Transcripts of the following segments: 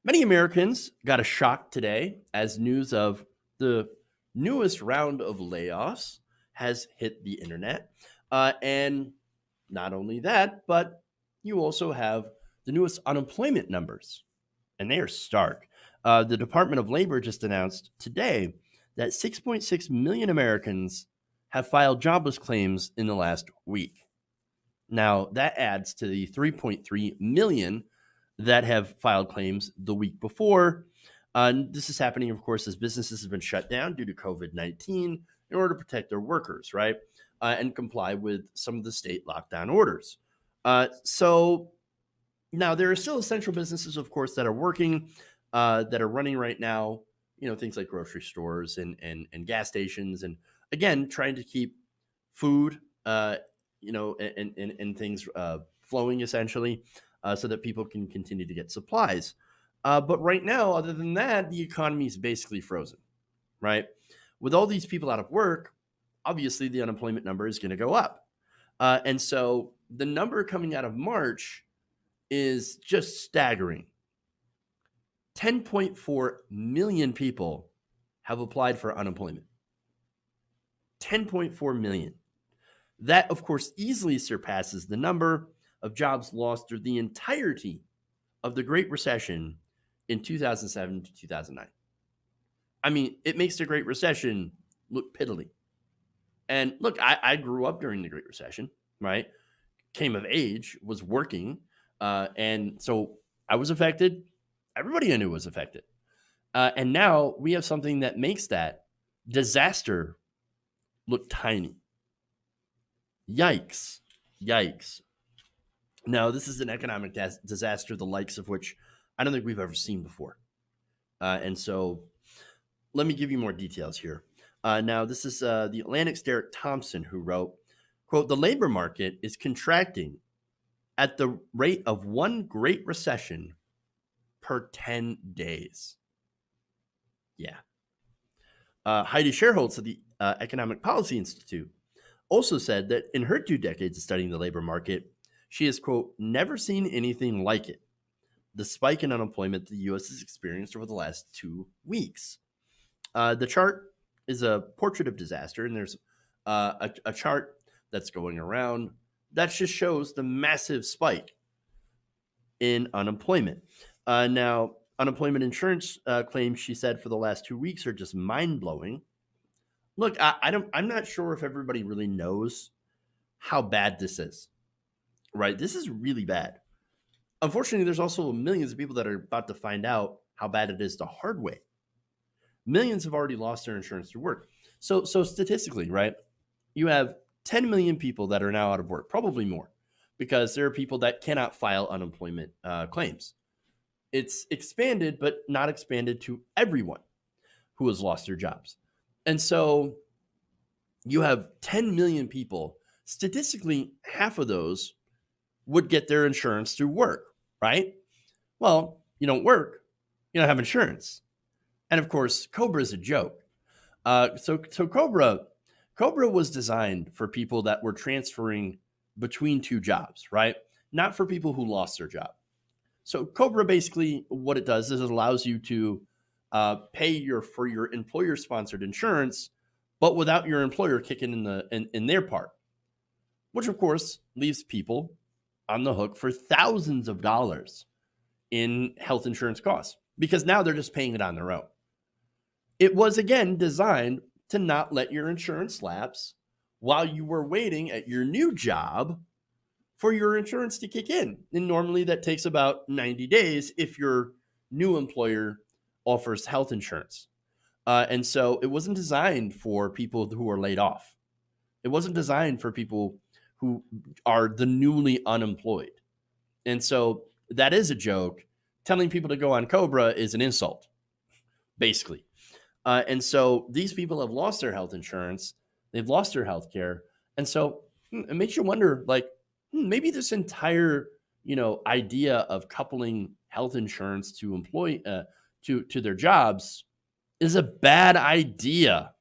Many Americans got a shock today as news of the newest round of layoffs has hit the internet. And not only that, but you also have the newest unemployment numbers, and they are stark. The Department of Labor just announced today that 6.6 million Americans have filed jobless claims in the last week. Now, that adds to the 3.3 million that have filed claims the week before. This is happening, of course, as businesses have been shut down due to COVID-19 in order to protect their workers, right? And comply with some of the state lockdown orders. So now there are still essential businesses, of course, that are working, that are running right now. You know, things like grocery stores and gas stations, and again, trying to keep food, and things flowing essentially, so that people can continue to get supplies. But right now, other than that, the economy is basically frozen, right? With all these people out of work, obviously the unemployment number is going to go up. And so the number coming out of March is just staggering. 10.4 million people have applied for unemployment. 10.4 million. That, of course, easily surpasses the number of jobs lost through the entirety of the Great Recession in 2007 to 2009. I mean, it makes the Great Recession look piddly. And look, I grew up during the Great Recession, right? Came of age, was working. And so I was affected. Everybody I knew was affected. And now we have something that makes that disaster look tiny. Yikes. Yikes. Now, this is an economic disaster, the likes of which I don't think we've ever seen before. And so let me give you more details here. Now, this is the Atlantic's Derek Thompson who wrote, quote, "The labor market is contracting at the rate of one Great Recession per 10 days. Yeah. Heidi Sherholtz of the Economic Policy Institute also said that in her 2 decades of studying the labor market, she has, quote, never seen anything like it, the spike in unemployment the U.S. has experienced over the last 2 weeks. The chart is a portrait of disaster, and there's a chart that's going around that just shows the massive spike in unemployment. Now, unemployment insurance claims, she said, for the last 2 weeks are just mind-blowing. Look, I'm not sure if everybody really knows how bad this is, right? This is really bad. Unfortunately, there's also millions of people that are about to find out how bad it is the hard way. Millions have already lost their insurance through work. So statistically, right, you have 10 million people that are now out of work, probably more, because there are people that cannot file unemployment claims. It's expanded, but not expanded to everyone who has lost their jobs. And so you have 10 million people. Statistically, half of those would get their insurance through work, right? Well, you don't work, you don't have insurance. And of course, COBRA is a joke. So COBRA was designed for people that were transferring between 2 jobs, right? Not for people who lost their job. So COBRA, basically what it does is it allows you to pay for your employer-sponsored insurance, but without your employer kicking in their part, which of course leaves people on the hook for thousands of dollars in health insurance costs, because now they're just paying it on their own. It was, again, designed to not let your insurance lapse while you were waiting at your new job for your insurance to kick in. And normally that takes about 90 days if your new employer offers health insurance. And so it wasn't designed for people who are laid off. It wasn't designed for people who are the newly unemployed. And so that is a joke. Telling people to go on COBRA is an insult, basically. And so these people have lost their health insurance. They've lost their health care. And so it makes you wonder, like, maybe this entire, idea of coupling health insurance to to their jobs is a bad idea.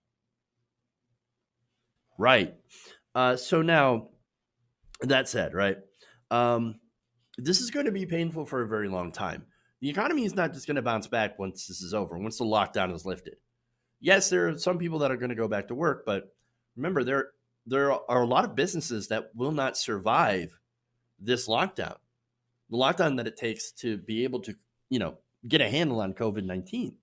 Right. So now, that said, right, this is going to be painful for a very long time. the economy is not just going to bounce back once this is over, once the lockdown is lifted. Yes, there are some people that are going to go back to work, but remember, there are a lot of businesses that will not survive this lockdown, the lockdown that it takes to be able to, get a handle on COVID-19.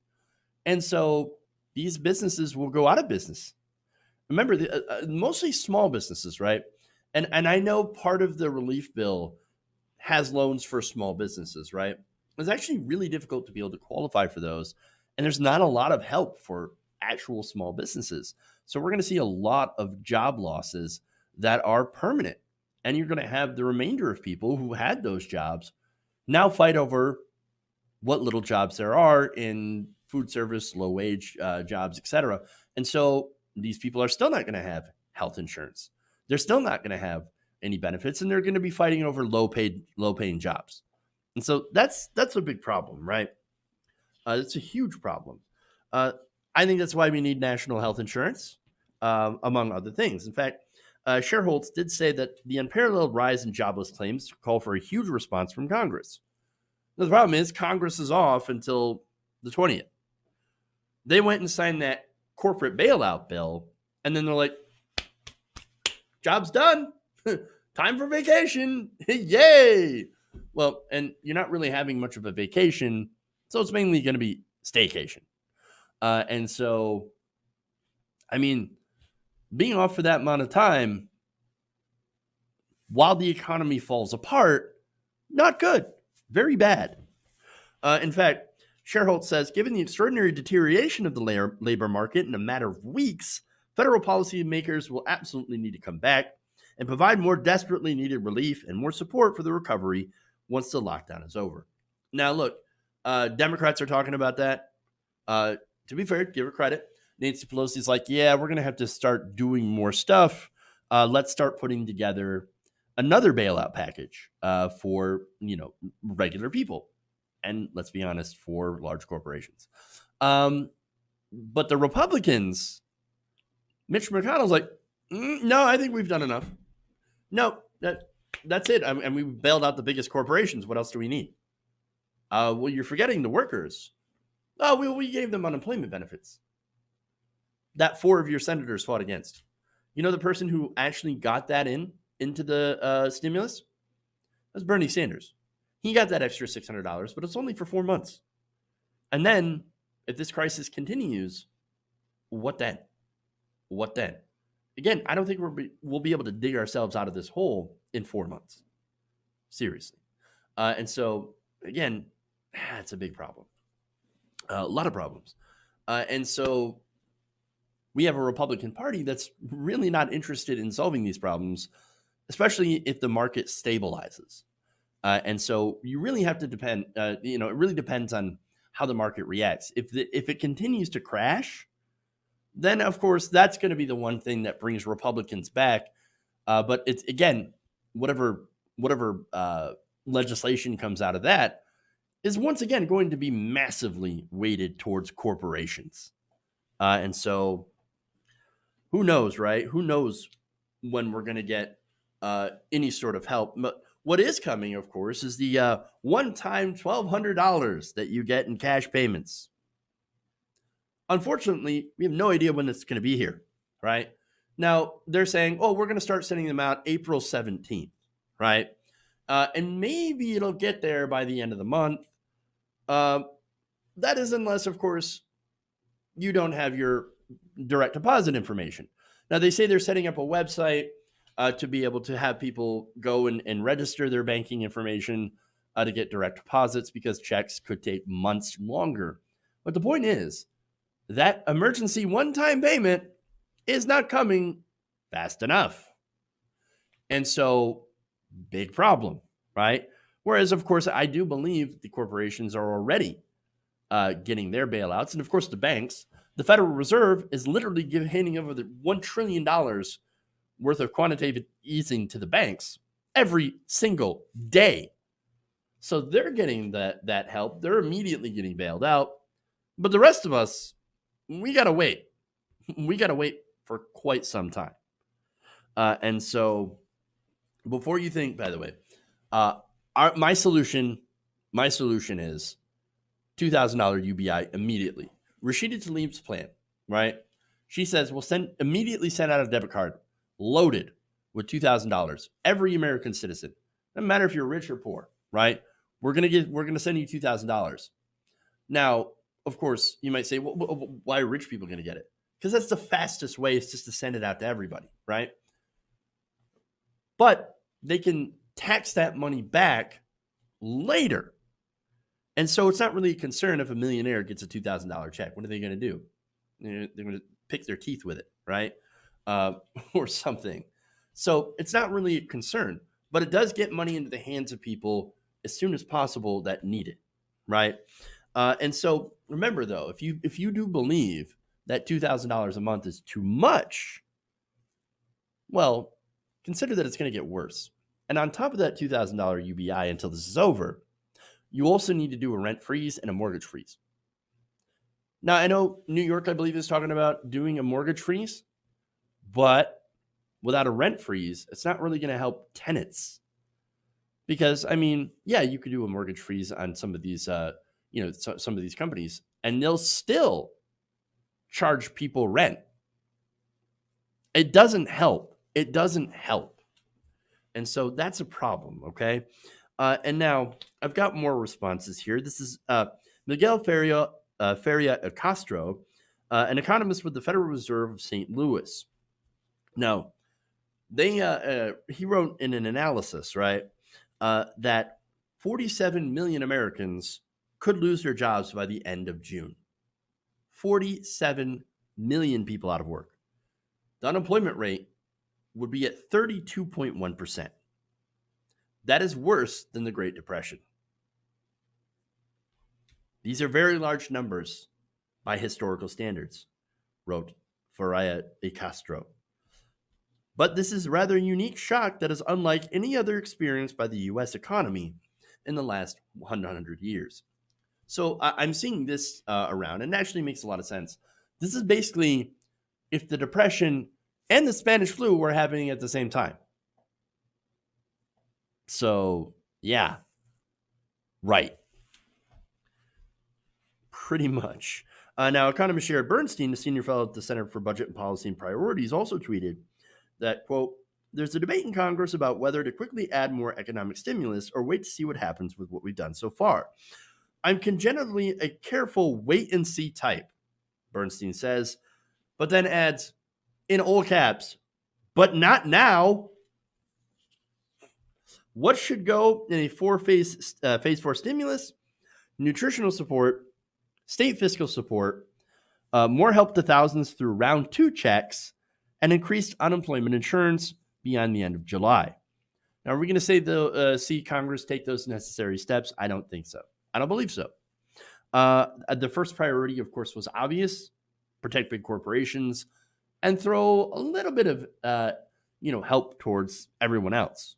And so these businesses will go out of business. Remember, mostly small businesses, right? And I know part of the relief bill has loans for small businesses, right? It's actually really difficult to be able to qualify for those. And there's not a lot of help for actual small businesses. So we're going to see a lot of job losses that are permanent. And you're going to have the remainder of people who had those jobs now fight over what little jobs there are in food service, low wage jobs, et cetera. And so these people are still not going to have health insurance. They're still not going to have any benefits, and they're going to be fighting over low paying jobs. And so that's a big problem, right? It's a huge problem. I think that's why we need national health insurance, among other things. In fact, Shareholds did say that the unparalleled rise in jobless claims call for a huge response from Congress. Now, the problem is Congress is off until the 20th. They went and signed that corporate bailout bill, and then they're like, job's done. Time for vacation. Yay. Well, and you're not really having much of a vacation, so it's mainly going to be staycation. And so, I mean, being off for that amount of time while the economy falls apart, not good. Very bad. In fact, Shareholds says, given the extraordinary deterioration of the labor market in a matter of weeks, federal policymakers will absolutely need to come back and provide more desperately needed relief and more support for the recovery once the lockdown is over. Now, look, Democrats are talking about that. To be fair, give her credit. Nancy Pelosi's like, yeah, we're going to have to start doing more stuff. Let's start putting together another bailout package for, regular people. And let's be honest, for large corporations. But the Republicans, Mitch McConnell's like, no, I think we've done enough. No, that's it. And we bailed out the biggest corporations. What else do we need? Well, you're forgetting the workers. Oh, we gave them unemployment benefits that 4 of your senators fought against. You know the person who actually got that into the stimulus? That's Bernie Sanders. He got that extra $600, but it's only for 4 months. And then, if this crisis continues, what then? What then? Again, I don't think we'll be able to dig ourselves out of this hole in 4 months. Seriously. And so, again, it's a big problem. A lot of problems. And so we have a Republican Party that's really not interested in solving these problems, especially if the market stabilizes. And so you really have to depend, it really depends on how the market reacts. If it continues to crash, then of course that's going to be the one thing that brings Republicans back. But it's, again, whatever legislation comes out of that is once again going to be massively weighted towards corporations. And so who knows, right? Who knows when we're going to get any sort of help. But what is coming, of course, is the one-time $1,200 that you get in cash payments. Unfortunately, we have no idea when it's going to be here, right? Now, they're saying, we're going to start sending them out April 17th, right? And maybe it'll get there by the end of the month. That is unless, of course, you don't have your direct deposit information. Now, they say they're setting up a website to be able to have people go and register their banking information to get direct deposits because checks could take months longer. But the point is that emergency one-time payment is not coming fast enough. And so, big problem, right? Whereas, of course, I do believe the corporations are already getting their bailouts. And, of course, the banks, the Federal Reserve is literally handing over the $1 trillion worth of quantitative easing to the banks every single day. So they're getting that help. They're immediately getting bailed out. But the rest of us, we got to wait. We got to wait for quite some time. And so before you think, by the way, my solution is $2,000 UBI immediately. Rashida Tlaib's plan, right? She says we'll immediately send out a debit card loaded with $2,000. Every American citizen, no matter if you're rich or poor, right? We're gonna send you $2,000. Now, of course, you might say, well, why are rich people gonna get it? Because that's the fastest way, is just to send it out to everybody, right? But they can tax that money back later. And so it's not really a concern if a millionaire gets a $2,000 check. What are they going to do? They're going to pick their teeth with it, right? Or something. So it's not really a concern, but it does get money into the hands of people as soon as possible that need it, right? And so remember, though, if you do believe that $2,000 a month is too much, well, consider that it's going to get worse. And on top of that $2,000 UBI until this is over, you also need to do a rent freeze and a mortgage freeze. Now, I know New York, I believe, is talking about doing a mortgage freeze, but without a rent freeze, it's not really going to help tenants. Because, I mean, yeah, you could do a mortgage freeze on some of these, some of these companies, and they'll still charge people rent. It doesn't help. It doesn't help. And so that's a problem, okay? And now I've got more responses here. This is Miguel Feria Castro, an economist with the Federal Reserve of St. Louis. Now, he wrote in an analysis, right, that 47 million Americans could lose their jobs by the end of June. 47 million people out of work. The unemployment rate would be at 32.1%. That is worse than the Great Depression. These are very large numbers by historical standards, wrote Faria de Castro. But this is a rather unique shock that is unlike any other experience by the U.S. economy in the last 100 years. So I'm seeing this around, and it actually makes a lot of sense. This is basically if the Depression and the Spanish flu were happening at the same time. So, yeah, right. Pretty much. Now, economist Sherrod Bernstein, the senior fellow at the Center for Budget and Policy and Priorities, also tweeted that, quote, there's a debate in Congress about whether to quickly add more economic stimulus or wait to see what happens with what we've done so far. I'm congenitally a careful wait-and-see type, Bernstein says, but then adds, in all caps, but not now. What should go in a phase 4 stimulus? Nutritional support, state fiscal support, more help to thousands through round 2 checks, and increased unemployment insurance beyond the end of July. Now, are we going to say see Congress take those necessary steps? I don't think so. I don't believe so. The first priority, of course, was obvious: protect big corporations and throw a little bit of help towards everyone else.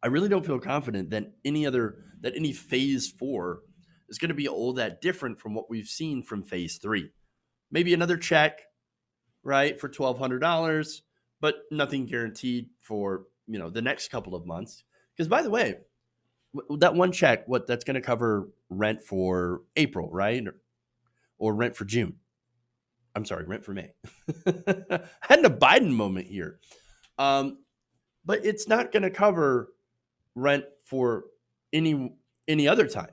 I really don't feel confident that any phase 4 is going to be all that different from what we've seen from phase 3. Maybe another check, right, for $1,200, but nothing guaranteed for the next couple of months. Because, by the way, that one check, that's going to cover rent for April, right, or rent for June. I'm sorry, rent for May. I had a Biden moment here, but it's not going to cover rent for any other time.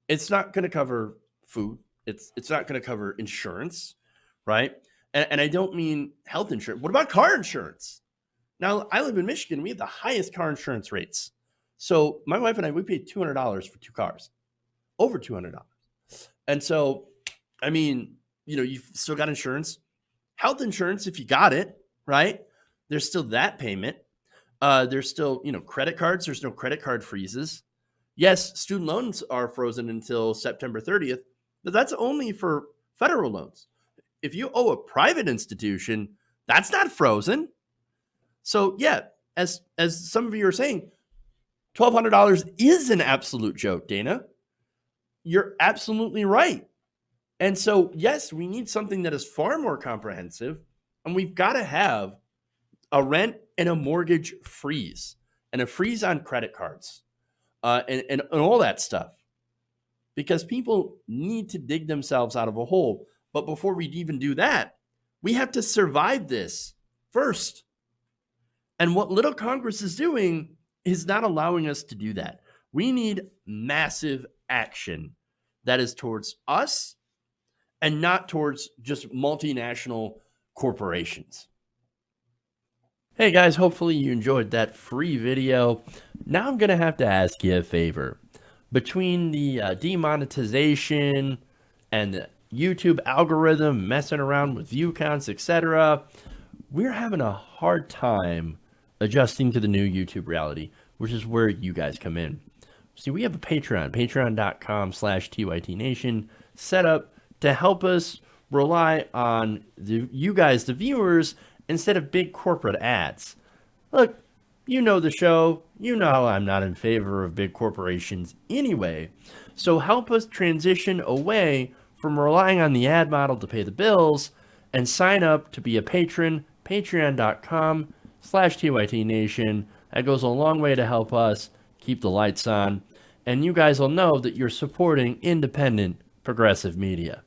It's not going to cover food. It's not going to cover insurance, right? And I don't mean health insurance. What about car insurance? Now, I live in Michigan. We have the highest car insurance rates. So my wife and I, we paid $200 for 2 cars, over $200. And so, I mean, you've still got insurance, health insurance if you got it, right? There's still that payment. There's still, credit cards. There's no credit card freezes. Yes, student loans are frozen until September 30th, but that's only for federal loans. If you owe a private institution, that's not frozen. So yeah, as some of you are saying, $1,200 is an absolute joke, Dana. You're absolutely right. And so, yes, we need something that is far more comprehensive, and we've got to have a rent and a mortgage freeze and a freeze on credit cards and all that stuff. because people need to dig themselves out of a hole. But before we even do that, we have to survive this first. And what little Congress is doing is not allowing us to do that. We need massive action that is towards us and not towards just multinational corporations. Hey guys, hopefully you enjoyed that free video. Now I'm going to have to ask you a favor. Between the demonetization and the YouTube algorithm messing around with view counts, etc., we're having a hard time adjusting to the new YouTube reality, which is where you guys come in. See, we have a Patreon, patreon.com/TYTNation, set up to help us rely on you guys, the viewers, instead of big corporate ads. Look, you know the show. You know I'm not in favor of big corporations anyway. So help us transition away from relying on the ad model to pay the bills and sign up to be a patron, patreon.com/TYTNation. That goes a long way to help us keep the lights on. And you guys will know that you're supporting independent progressive media.